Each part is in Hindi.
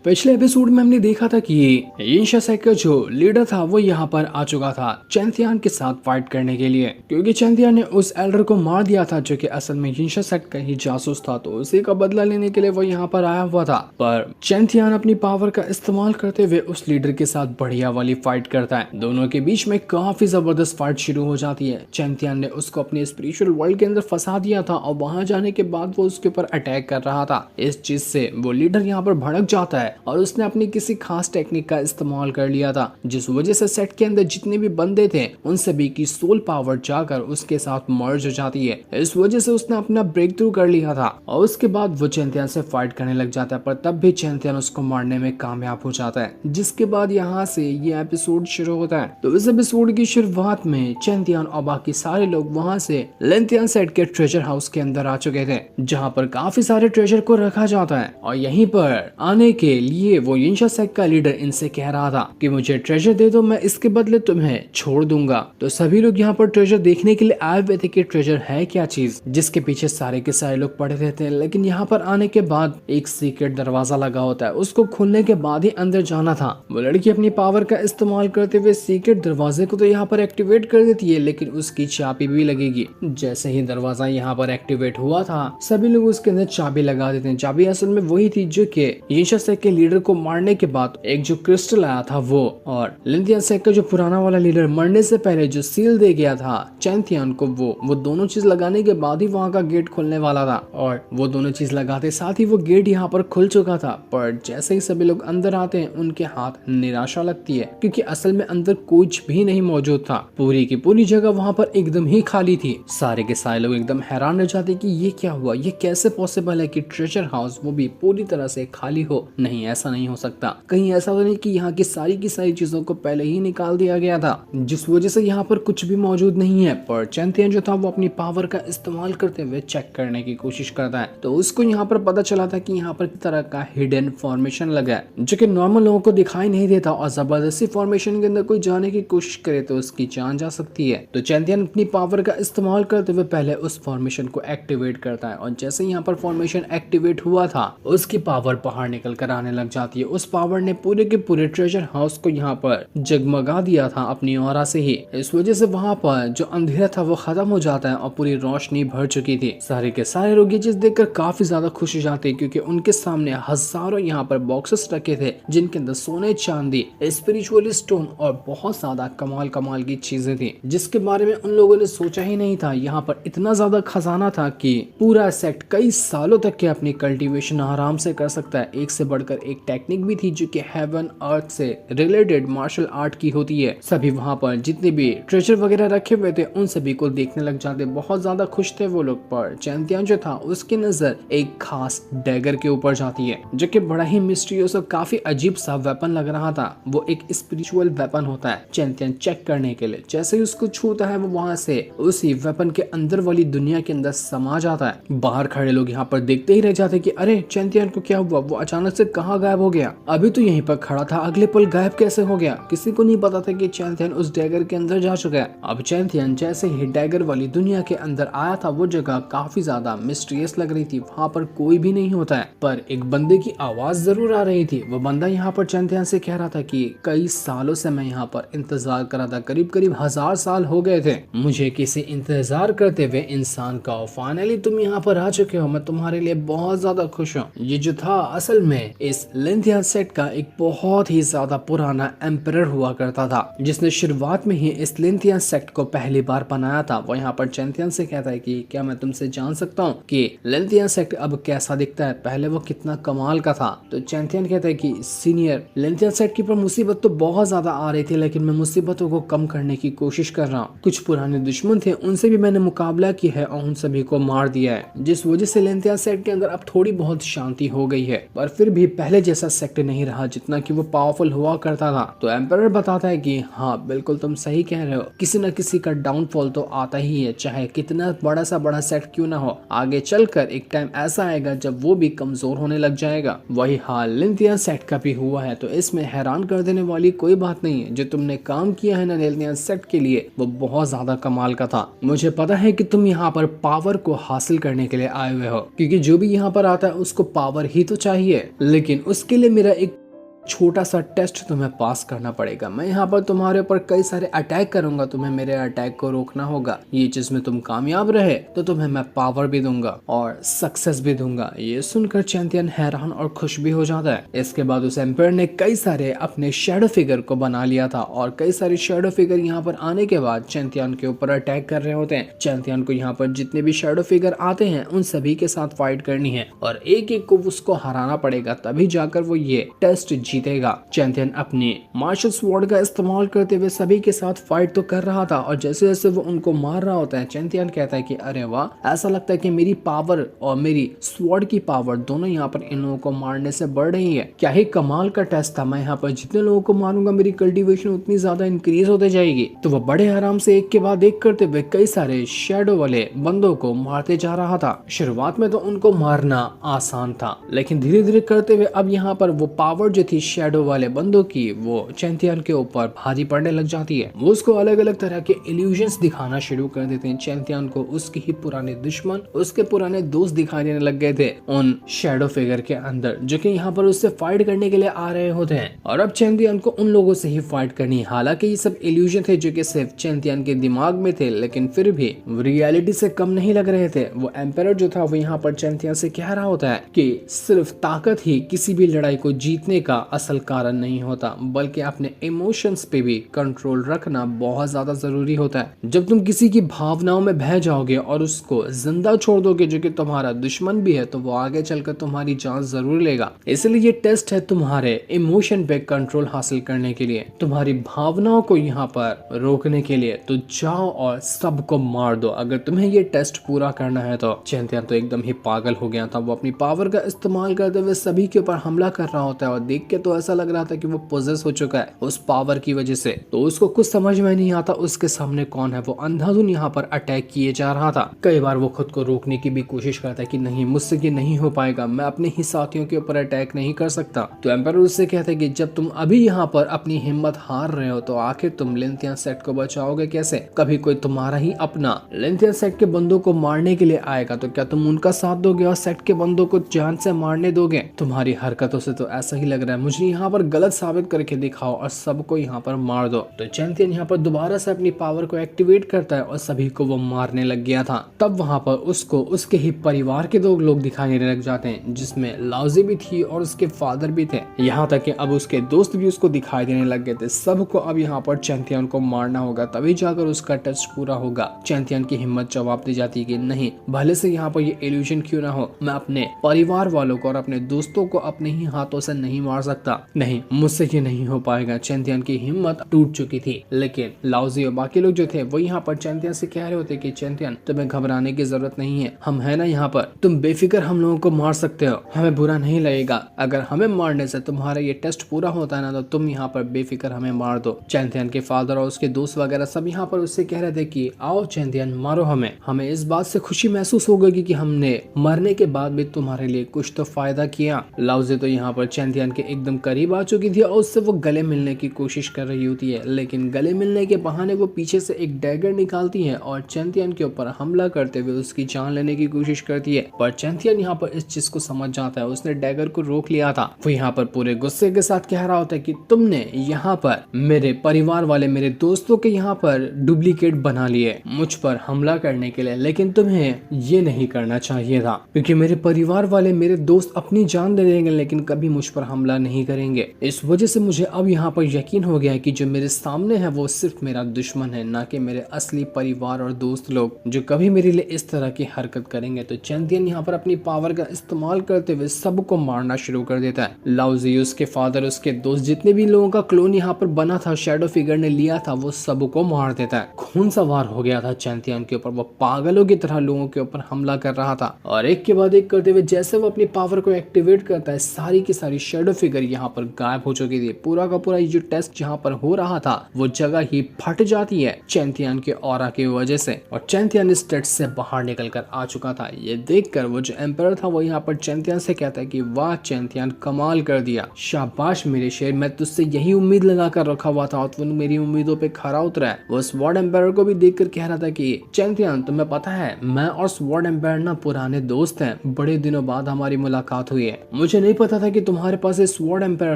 पिछले एपिसोड में हमने देखा था कि यिनशा सेट का जो लीडर था वो यहाँ पर आ चुका था चैंथियान के साथ फाइट करने के लिए, क्योंकि चैंथियान ने उस एल्डर को मार दिया था जो कि असल में यिनशा सेट का ही जासूस था। तो उसी का बदला लेने के लिए वो यहाँ पर आया हुआ था। पर चैंथियान अपनी पावर का इस्तेमाल करते हुए उस लीडर के साथ बढ़िया वाली फाइट करता है। दोनों के बीच में काफी जबरदस्त फाइट शुरू हो जाती है। चैंथियान ने उसको अपने स्पिरिचुअल वर्ल्ड के अंदर फंसा दिया था और वहां जाने के बाद वो उसके ऊपर अटैक कर रहा था। इस चीज से वो लीडर यहाँ पर भड़क जाता है और उसने अपनी किसी खास टेक्निक का इस्तेमाल कर लिया था, जिस वजह से सेट के अंदर जितने भी बंदे थे उन सभी की सोल पावर जाकर उसके साथ मर्ज हो जाती है। इस वजह से उसने अपना ब्रेक थ्रू कर लिया था और उसके बाद वो चैंथियान से फाइट करने लग जाता है, पर तब भी चैंथियान उसको मारने में कामयाब हो जाता है। जिसके बाद यहाँ से ये एपिसोड शुरू होता है। तो इस एपिसोड की शुरुआत में चैंथियान और बाकी सारे लोग वहाँ से लेंथियान सेट के ट्रेजर हाउस के अंदर आ चुके थे, जहाँ पर काफी सारे ट्रेजर को रखा जाता है। और यहीं पर आने के लिए वो यिनशा सेट का लीडर इनसे कह रहा था कि मुझे ट्रेजर दे दो, मैं इसके बदले तुम्हें छोड़ दूंगा। तो सभी लोग यहाँ पर ट्रेजर देखने के लिए आए हुए थे कि ट्रेजर है क्या चीज जिसके पीछे सारे के सारे लोग पड़े रहते हैं। लेकिन यहाँ पर आने के बाद एक सीक्रेट दरवाजा लगा होता है, उसको खोलने के बाद ही अंदर जाना था। वो लड़की अपनी पावर का इस्तेमाल करते हुए सीक्रेट दरवाजे को तो यहाँ पर एक्टिवेट कर देती है, लेकिन उसकी चाबी भी लगेगी। जैसे ही दरवाजा यहाँ पर एक्टिवेट हुआ था सभी लोग उसके अंदर चाबी लगा देते हैं। चाबी असल में वही थी जो कि यिनशा सेट के लीडर को मारने के बाद एक जो क्रिस्टल आया था वो, और लेंथियान सेट का जो पुराना वाला लीडर मरने से पहले जो सील दे गया था चैंथियान को, वो दोनों चीज लगाने के बाद ही वहाँ का गेट खुलने वाला था। और वो दोनों चीज लगाते साथ ही वो गेट यहाँ पर खुल चुका था। पर जैसे ही सभी लोग अंदर आते हैं उनके हाथ निराशा लगती है, क्योंकि असल में अंदर कुछ भी नहीं मौजूद था। पूरी की पूरी जगह वहाँ पर एकदम ही खाली थी। सारे के सारे लोग एकदम हैरान रह जाते कि ये क्या हुआ, ये कैसे पॉसिबल है कि ट्रेजर हाउस वो भी पूरी तरह से खाली हो। नहीं, ऐसा नहीं हो सकता। कहीं ऐसा तो नहीं कि यहाँ की सारी चीजों को पहले ही निकाल दिया गया था, जिस वजह से यहाँ पर कुछ भी मौजूद नहीं है। पर चैंथियान जो था वो अपनी पावर का इस्तेमाल करते हुए चेक करने की कोशिश करता है। तो उसको यहाँ पर पता चला था कि यहाँ पर किस तरह का हिडन फॉर्मेशन लगा है जो कि नॉर्मल लोगों को दिखाई नहीं देता, और जबरदस्ती फॉर्मेशन के अंदर कोई जाने की कोशिश करे तो उसकी जान जा सकती है। तो चैंथियान अपनी पावर का इस्तेमाल करते हुए पहले उस फॉर्मेशन को एक्टिवेट करता है, और जैसे यहाँ पर फॉर्मेशन एक्टिवेट हुआ था उसकी पावर बाहर निकल कर आने लग जाती है। उस पावर ने पूरे के पूरे ट्रेजर हाउस को यहाँ पर जगमगा दिया था अपनी ऑरा से ही। इस वजह से वहाँ पर जो अंधेरा था वो खत्म हो जाता है और पूरी रोशनी भर चुकी थी। सारे के सारे लोग ये चीज देखकर काफी ज्यादा खुश हो जाते हैं, क्योंकि उनके सामने हजारों यहाँ पर बॉक्सेस रखे थे जिनके अंदर सोने, चांदी, स्पिरिचुअल स्टोन और बहुत ज्यादा कमाल की चीजें थी, जिसके बारे में उन लोगों ने सोचा ही नहीं था। यहाँ पर इतना ज्यादा खजाना था कि पूरा सेट कई सालों तक के अपनी कल्टीवेशन आराम से कर सकता है। एक से बढ़कर एक टेक्निक भी थी जो कि हेवन अर्थ से रिलेटेड मार्शल आर्ट की होती है। सभी वहाँ पर जितने भी ट्रेजर वगैरह रखे हुए थे उन सभी को देखने लग जाते, बहुत ज्यादा खुश थे वो लोग। पर चैंथियान जो था उसकी नजर एक खास डैगर के ऊपर जाती है जो कि बड़ा ही मिस्टीरियस और काफी अजीब सा वेपन लग रहा था। वो एक स्पिरिचुअल वेपन होता है। चैंथियान चेक करने के लिए जैसे ही उसको छूता है वो वहाँ से उसी वेपन के अंदर वाली दुनिया के अंदर समा जाता है। बाहर खड़े लोग यहाँ पर देखते ही रह जाते कि अरे चैंथियान को क्या हुआ, वो अचानक से कहाँ गायब हो गया, अभी तो यहीं पर खड़ा था, अगले पल गायब कैसे हो गया। किसी को नहीं पता था कि चैंथियान उस डैगर के अंदर जा चुका है। अब चैंथियान जैसे ही डैगर वाली दुनिया के अंदर आया था वो जगह काफी ज्यादा मिस्टीरियस लग रही थी। वहाँ पर कोई भी नहीं होता है, पर एक बंदे की आवाज जरूर आ रही थी। वो बंदा यहाँ पर चैंथियान से कह रहा था कि कई सालों से मैं यहाँ पर इंतजार कर रहा था, करीब 1000 साल हो गए थे मुझे किसी इंतजार करते हुए इंसान का। फाइनली तुम यहाँ पर आ चुके हो, मैं तुम्हारे लिए बहुत ज्यादा खुश हूँ। ये जो था असल में इस लेंथियान सेट का एक बहुत ही ज्यादा पुराना एम्परर हुआ करता था, जिसने शुरुआत में ही इस लेंथियान सेट को पहली बार बनाया था। वो यहाँ पर चैंथियान से कहता है कि क्या मैं तुमसे जान सकता हूँ कि लेंथियान सेट अब कैसा दिखता है, पहले वो कितना कमाल का था। तो चैंथियान कहता है कि सीनियर, लेंथियान सेट के ऊपर मुसीबत तो बहुत ज्यादा आ रही थी, लेकिन मैं मुसीबतों को कम करने की कोशिश कर रहा हूँ। कुछ पुराने दुश्मन थे उनसे भी मैंने मुकाबला किया है और उन सभी को मार दिया है, जिस वजह से लेंथियान सेट के अंदर अब थोड़ी बहुत शांति हो गई है। पर फिर भी पहले जैसा सेक्ट नहीं रहा जितना कि वो पावरफुल हुआ करता था। तो एम्परर बताता है कि हाँ बिल्कुल तुम सही कह रहे हो, किसी न किसी का डाउनफॉल तो आता ही है, चाहे कितना बड़ा सा बड़ा सेक्ट क्यों ना हो। आगे चलकर एक टाइम ऐसा आएगा जब वो भी कमजोर होने लग जाएगा। वही हाल लेंथियान सेट का भी हुआ है। तो इसमें हैरान कर देने वाली कोई बात नहीं है। जो तुमने काम किया है ना लेंथियान सेट के लिए वो बहुत ज्यादा कमाल का था। मुझे पता है कि तुम यहाँ पर पावर को हासिल करने के लिए आए हुए हो, क्योंकि जो भी यहाँ पर आता है उसको पावर ही तो चाहिए, लेकिन लेकिन उसके लिए मेरा एक छोटा सा टेस्ट तुम्हें पास करना पड़ेगा। मैं यहाँ पर तुम्हारे ऊपर कई सारे अटैक करूंगा, तुम्हें मेरे अटैक को रोकना होगा। ये चीज में तुम कामयाब रहे तो तुम्हें मैं पावर भी दूंगा और सक्सेस भी दूंगा। ये सुनकर चैंपियन हैरान और खुश भी हो जाता है। इसके बाद उस एम्पायर ने कई सारे अपने शेडो फिगर को बना लिया था और कई सारे शेडो फिगर यहाँ पर आने के बाद चैंपियन के ऊपर अटैक कर रहे होते हैं। चैंपियन को यहाँ पर जितने भी शेडो फिगर आते हैं उन सभी के साथ फाइट करनी है और एक एक को उसको हराना पड़ेगा, तभी जाकर वो ये टेस्ट जीतेगा। चैंपियन अपनी मार्शल स्वॉर्ड का इस्तेमाल करते हुए सभी के साथ फाइट तो कर रहा था और जैसे जैसे वो उनको मार रहा होता है चैंपियन कहता है कि अरे वाह, ऐसा लगता है कि मेरी पावर और मेरी स्वॉर्ड की पावर दोनों यहाँ पर इन लोगों को मारने से बढ़ रही है। क्या ही कमाल का टेस्ट था। मैं यहाँ पर जितने लोगों को मारूंगा मेरी कल्टीवेशन उतनी ज्यादा इंक्रीज होते जाएगी। तो वो बड़े आराम से एक के बाद एक करते हुए कई सारे शेडो वाले बंदों को मारते जा रहा था। शुरुआत में तो उनको मारना आसान था, लेकिन धीरे धीरे करते हुए अब यहाँ पर वो पावर जो थी शेडो वाले बंदों की वो चैंपियन के ऊपर भारी पड़ने लग जाती है। वो उसको अलग अलग तरह के इल्यूजन्स दिखाना शुरू कर देते हैं। चैंपियन को उसके ही पुराने दुश्मन, उसके पुराने दोस्त दिखाई देने लग गए थे उन शेडो फिगर के अंदर, जो कि यहाँ पर उससे फाइट करने के लिए आ रहे होते हैं और अब चैंपियन को उन लोगों से ही फाइट करनी। हालांकि ये सब इल्यूजन थे जो कि सिर्फ चैंपियन के दिमाग में थे, लेकिन फिर भी रियलिटी से कम नहीं लग रहे थे। वो एम्पायर जो था वो यहाँ पर चैंपियन से कह रहा होता है कि सिर्फ ताकत ही किसी भी लड़ाई को जीतने का असल कारण नहीं होता, बल्कि अपने इमोशंस पे भी कंट्रोल रखना बहुत ज्यादा जरूरी होता है। जब तुम किसी की भावनाओं में बह जाओगे और उसको जिंदा छोड़ दोगे जो कि तुम्हारा दुश्मन भी है, तो वो आगे चलकर तुम्हारी जान जरूर लेगा। इसलिए ये टेस्ट है तुम्हारे इमोशन पे कंट्रोल हासिल करने के लिए, तुम्हारी भावनाओं को यहाँ पर रोकने के लिए। तो जाओ और सबको मार दो अगर तुम्हें ये टेस्ट पूरा करना है तो। चैंपियन तो एकदम ही पागल हो गया था। वो अपनी पावर का इस्तेमाल करते हुए सभी के ऊपर हमला कर रहा होता है और देख के तो ऐसा लग रहा था कि वो पोजेस हो चुका है उस पावर की वजह से। तो उसको कुछ समझ में नहीं आता उसके सामने कौन है। वो अंधाधुन यहाँ पर अटैक किए जा रहा था। कई बार वो खुद को रोकने की भी कोशिश करता है कि नहीं, मुझसे ये नहीं हो पाएगा, मैं अपने ही साथियों के ऊपर अटैक नहीं कर सकता। तो एम्पायर उससे कहता है कि जब तुम अभी यहाँ पर अपनी हिम्मत हार रहे हो तो आखिर तुम लिंथियन सेट को बचाओगे कैसे? कभी कोई तुम्हारा ही अपना लिंथियन सेट के बंदों को मारने के लिए आएगा तो क्या तुम उनका साथ दोगे और सेट के बंदों को जान से मारने दोगे? तुम्हारी हरकतों से तो ऐसा ही लग रहा है, मुझे यहाँ पर गलत साबित करके दिखाओ और सबको यहाँ पर मार दो। तो चैंपियन यहाँ पर दोबारा से अपनी पावर को एक्टिवेट करता है और सभी को वो मारने लग गया था। तब वहाँ पर उसको उसके ही परिवार के 2 लोग दिखाई देने लग जाते हैं, जिसमें लाउजी भी थी और उसके फादर भी थे। यहाँ तक कि अब उसके दोस्त भी उसको दिखाई देने लग गए थे। सबको अब यहाँ पर चैंपियन को मारना होगा, तभी जाकर उसका टेस्ट पूरा होगा। चैंपियन की हिम्मत जवाब दी जाती है कि नहीं, भले से यहाँ पर ये इल्यूजन क्यों ना हो, मैं अपने परिवार वालों को और अपने दोस्तों को अपने ही हाथों से नहीं मार सकता। नहीं, मुझसे ये नहीं हो पाएगा। चैंपियन की हिम्मत टूट चुकी थी। लेकिन लाउजी और बाकी लोग जो थे वो यहाँ पर चैंपियन से कह रहे होते कि चैंपियन, तुम्हें घबराने की जरूरत नहीं है, हम है ना यहाँ पर, तुम बेफिक्र हम लोगों को मार सकते हो, हमें बुरा नहीं लगेगा। अगर हमें मारने से तुम्हारा ये टेस्ट पूरा होता है ना तो तुम यहाँ पर बेफिक्र हमें मार दो। चैंपियन के फादर और उसके दोस्त वगैरह सब यहाँ पर उससे कह रहे थे कि आओ चैंपियन, मारो हमें इस बात से खुशी महसूस होगी कि हमने मरने के बाद भी तुम्हारे लिए कुछ तो फायदा किया। लाउजी तो यहाँ पर चैंपियन के एकदम करीब आ चुकी थी और उससे वो गले मिलने की कोशिश कर रही होती है, लेकिन गले मिलने के बहाने वो पीछे से एक डैगर निकालती है और चैंपियन के ऊपर हमला करते हुए उसकी जान लेने की कोशिश करती है। पर चैंपियन यहाँ पर इस चीज को समझ जाता है, उसने डैगर को रोक लिया था। वो यहाँ पर पूरे गुस्से के साथ कह रहा होता है कि तुमने यहाँ पर मेरे परिवार वाले, मेरे दोस्तों के यहाँ पर डुप्लीकेट बना लिए मुझ पर हमला करने के लिए, लेकिन तुम्हें ये नहीं करना चाहिए था, क्योंकि मेरे परिवार वाले, मेरे दोस्त अपनी जान दे देंगे लेकिन कभी मुझ पर हमला नहीं करेंगे। इस वजह से मुझे अब यहाँ पर यकीन हो गया है कि जो मेरे सामने है वो सिर्फ मेरा दुश्मन है, ना कि मेरे असली परिवार और दोस्त लोग जो कभी मेरे लिए इस तरह की हरकत करेंगे। तो चैंपियन यहाँ पर अपनी पावर का इस्तेमाल करते हुए सबको मारना शुरू कर देता है। लाउजी, उसके फादर, उसके दोस्त, जितने भी लोगों का क्लोन यहाँ पर बना था, शेडो फिगर ने लिया था, वो सबको मार देता है। खून सवार हो गया था चैंपियन के ऊपर। वो पागलों की तरह लोगों के ऊपर हमला कर रहा था और एक के बाद एक करते हुए जैसे वो अपनी पावर को एक्टिवेट करता है, सारी की सारी शेडो फिगर यहाँ पर गायब हो चुकी थी। पूरा का पूरा ये जो टेस्ट जहाँ पर हो रहा था वो जगह ही फट जाती है चैंथियन के ऑरा की वजह से, और चैंथियन इस टेस्ट से बाहर निकल कर आ चुका था। ये देखकर वो जो एम्पायर था वो यहाँ पर चैंथियन से कहता है कि वाह चैंथियन, कमाल कर दिया, शाबाश मेरे शेर, मैं तुझसे यही उम्मीद लगा कर रखा हुआ था और तूने मेरी उम्मीदों पे खरा उतरा है। वो स्वॉर्ड एम्पायर को भी देखकर कह रहा था कि चैंथियन, तुम्हें पता है मैं और स्वॉर्ड एम्पायर ना पुराने दोस्त हैं, बड़े दिनों बाद हमारी मुलाकात हुई है। मुझे नहीं पता था कि तुम्हारे पास एक स्वॉर्ड एम्पायर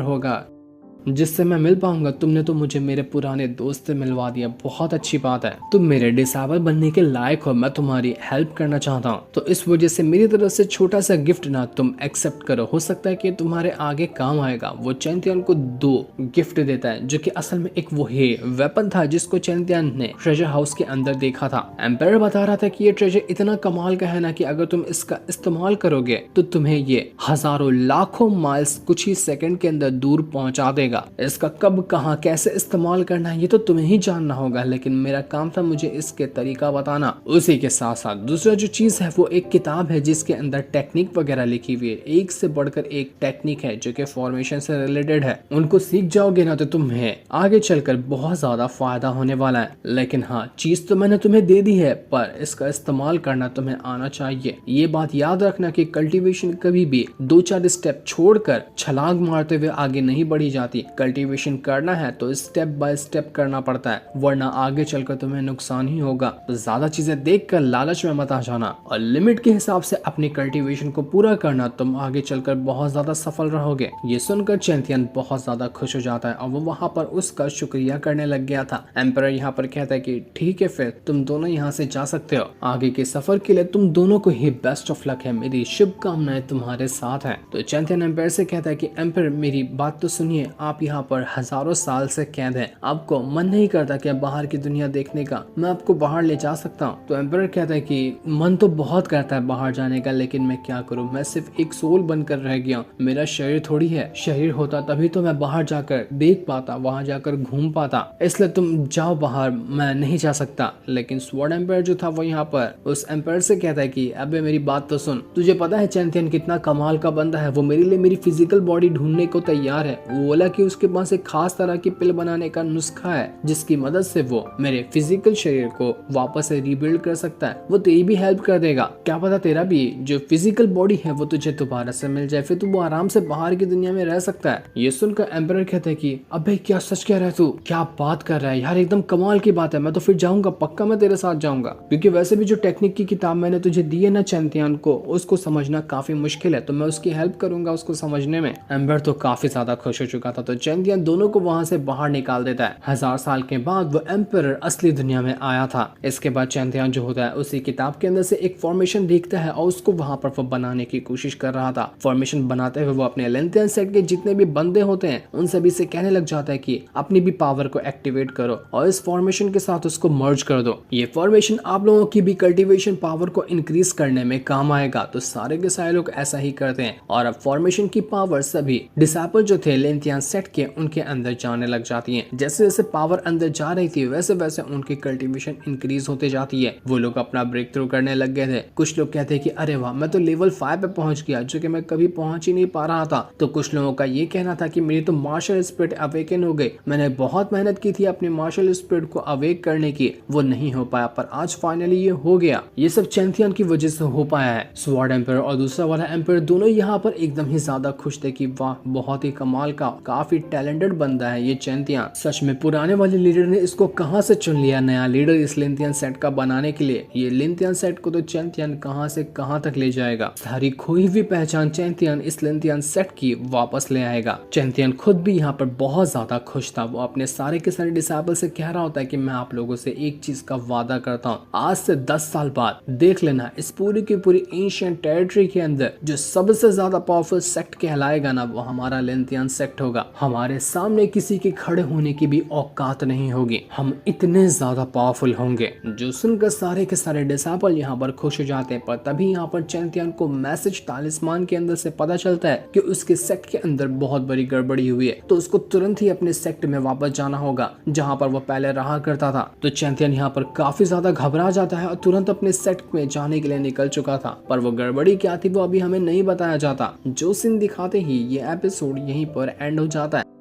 होगा जिससे मैं मिल पाऊंगा। तुमने तो मुझे मेरे पुराने दोस्त से मिलवा दिया, बहुत अच्छी बात है। तुम मेरे डिसेबल बनने के लायक हो, मैं तुम्हारी हेल्प करना चाहता हूँ, तो इस वजह से मेरी तरफ से छोटा सा गिफ्ट ना तुम एक्सेप्ट करो, हो सकता है कि तुम्हारे आगे काम आएगा। वो चैंथियन को 2 गिफ्ट देता है जो कि असल में एक वही वेपन था जिसको चैंथियन ने ट्रेजर हाउस के अंदर देखा था। एम्पायर बता रहा था कि ये ट्रेजर इतना कमाल का है ना कि अगर तुम इसका इस्तेमाल करोगे तो तुम्हें ये हजारों लाखों माइल्स कुछ ही सेकंड के अंदर दूर पहुंचा देगा। इसका कब, कहां, कैसे इस्तेमाल करना है ये तो तुम्हें ही जानना होगा, लेकिन मेरा काम था मुझे इसके तरीका बताना। उसी के साथ साथ दूसरा जो चीज है वो एक किताब है जिसके अंदर टेक्निक वगैरह लिखी हुई है। एक से बढ़कर एक टेक्निक है जो कि फॉर्मेशन से रिलेटेड है। उनको सीख जाओगे ना तो तुम्हें आगे चलकर बहुत ज्यादा फायदा होने वाला है। लेकिन हाँ, चीज तो मैंने तुम्हें दे दी है, पर इसका इस्तेमाल करना तुम्हें आना चाहिए। ये बात याद रखना कि कल्टीवेशन कभी भी 2-4 स्टेप छोड़कर छलांग मारते हुए आगे नहीं बढ़ी जाती। कल्टीवेशन करना है तो स्टेप बाय स्टेप करना पड़ता है, वरना आगे चलकर तुम्हें नुकसान ही होगा। तो ज्यादा चीजें देखकर लालच में मत आ जाना और लिमिट के हिसाब से अपनी कल्टीवेशन को पूरा करना, तुम आगे चलकर बहुत ज्यादा सफल रहोगे। ये सुनकर चैंथियन बहुत ज्यादा खुश हो जाता है और वो वहां पर उसका शुक्रिया करने लग गया था। एम्पायर यहाँ पर कहता है कि ठीक है, फिर तुम दोनों यहाँ से जा सकते हो। आगे के सफर के लिए तुम दोनों को ही बेस्ट ऑफ लक है, मेरी शुभकामनाएं तुम्हारे साथ हैं। तो चैंथियन एम्पायर से कहता है कि एम्पायर मेरी बात तो सुनिए, आप यहाँ पर हजारों साल से कैद हैं, आपको मन नहीं करता क्या बाहर की दुनिया देखने का? मैं आपको बाहर ले जा सकता हूँ। तो एम्पायर कहता है कि मन तो बहुत करता है बाहर जाने का, लेकिन मैं क्या करूँ, मैं सिर्फ एक सोल बनकर रह गया हूँ, मेरा शरीर थोड़ी है। शरीर होता तभी तो मैं बाहर जाकर देख पाता, वहां जाकर घूम पाता, इसलिए तुम जाओ बाहर, मैं नहीं जा सकता। लेकिन स्वॉर्ड एम्पायर जो था वो यहाँ पर उस एम्पायर से कहता है कि अबे मेरी बात तो सुन, तुझे पता है चैंथियन कितना कमाल का बंदा है, वो मेरे लिए मेरी फिजिकल बॉडी ढूंढने को तैयार है। वो बोला कि उसके पास एक खास तरह की पिल बनाने का नुस्खा है जिसकी मदद से वो मेरे फिजिकल शरीर को वापस से रीबिल्ड कर सकता है। वो तेरी भी हेल्प कर देगा, क्या पता तेरा भी जो फिजिकल बॉडी है वो तुझे दोबारा से मिल जाए, फिर तू आराम से बाहर की दुनिया में रह सकता है। ये सुनकर एम्पायर कहते हैं कि अबे क्या सच कह रहा है तू, क्या बात कर रहा है यार, एकदम कमाल की बात है, मैं तो फिर जाऊंगा, पक्का मैं तेरे साथ जाऊंगा। क्योंकि वैसे भी जो टेक्निक की किताब मैंने तुझे दी है ना चैंथियन को, उसको समझना काफी मुश्किल है, तो मैं उसकी हेल्प करूंगा उसको समझने में। एम्पायर तो काफी ज्यादा खुश हो चुका था, तो चैंथियन दोनों को वहां से बाहर निकाल देता है। 1000 साल के बाद वो एम्पायर असली दुनिया में आया था। इसके बाद चैंथियन जो होता है उसी किताब के अंदर से एक फॉर्मेशन देखता है और उसको वहां पर वो बनाने की कोशिश कर रहा था। फॉर्मेशन बनाते हुए वो अपने एलेंथियन सेट के जितने भी बंदे होते हैं उन सभी से कहने लग जाता है कि अपनी भी पावर को एक्टिवेट करो और इस फॉर्मेशन के साथ उसको मर्ज कर दो। ये फॉर्मेशन आप लोगों की भी कल्टीवेशन पावर को इंक्रीज करने में काम आएगा। तो सारे के सारे लोग ऐसा ही करते हैं और अब फॉर्मेशन की पावर सभी डिसेबल जो थे एलेंथियन सेट के उनके अंदर जाने लग जाती है। जैसे जैसे पावर अंदर जा रही थी वैसे वैसे उनकी कल्टीवेशन इंक्रीज होते जाती है। वो लोग अपना ब्रेक थ्रू करने लग गए थे। कुछ लोग कहते हैं कि अरे वाह, मैं तो लेवल 5 पे पहुंच गया जो कि मैं कभी पहुंच ही नहीं पा रहा था। तो कुछ लोगों का ये कहना था कि मेरी तो मार्शल स्पिरिट अवेकन हो गई, मैंने बहुत मेहनत की थी अपनी मार्शल स्पिरिट को अवेक करने की, वो नहीं हो पाया, पर आज फाइनली ये हो गया। ये सब चैंथियन की वजह से हो पाया है। स्वॉर्ड एम्पायर और दूसरा वाला एम्पायर दोनों यहाँ पर एकदम ही ज्यादा खुश थे कि वाह, बहुत ही कमाल का, काफी टैलेंटेड बंदा है ये चैंथियन। सच में पुराने वाले लीडर ने इसको कहां से चुन लिया नया लीडर इस एलेंथियन सेट का बनाने के लिए। ये एलेंथियन सेट को तो चैंथियन कहां से कहां तक ले जाएगा। सारी खोई हुई पहचान चैंथियन इस एलेंथियन सेट की वापस ले आएगा। चैंथियन खुद भी यहाँ पर बहुत ज्यादा खुश था। वो अपने सारे के सारे डिसेबल से कह रहा होता है कि मैं आप लोगों से एक चीज का वादा करता हूँ, आज से 10 साल बाद देख लेना इस पूरी की पूरी एंशिएंट टेरिटरी के अंदर जो सबसे ज्यादा पावरफुल सेक्ट कहलाएगा ना, वो हमारा एलेंथियन सेक्ट होगा। हमारे सामने किसी के खड़े होने की भी औकात नहीं होगी, हम इतने ज्यादा पावरफुल होंगे। जो सुनकर सारे के सारे डिसेबल यहाँ पर खुश हो जाते हैं। पर तभी यहाँ पर चैंतियन को मैसेज तालिस्मान के अंदर से पता चलता है कि उसके सेक्ट के अंदर बहुत बड़ी गड़बड़ी हुई है, तो उसको तुरंत ही अपने सेक्ट में वापस जाना होगा जहाँ पर वो पहले रहा करता था। तो चैंतियन यहाँ पर काफी ज्यादा घबरा जाता है और तुरंत अपने सेक्ट में जाने के लिए निकल चुका था। पर वो गड़बड़ी क्या थी वो अभी हमें नहीं बताया जाता। जो सीन दिखाते ही ये एपिसोड यहीं पर एंड हो जाता है।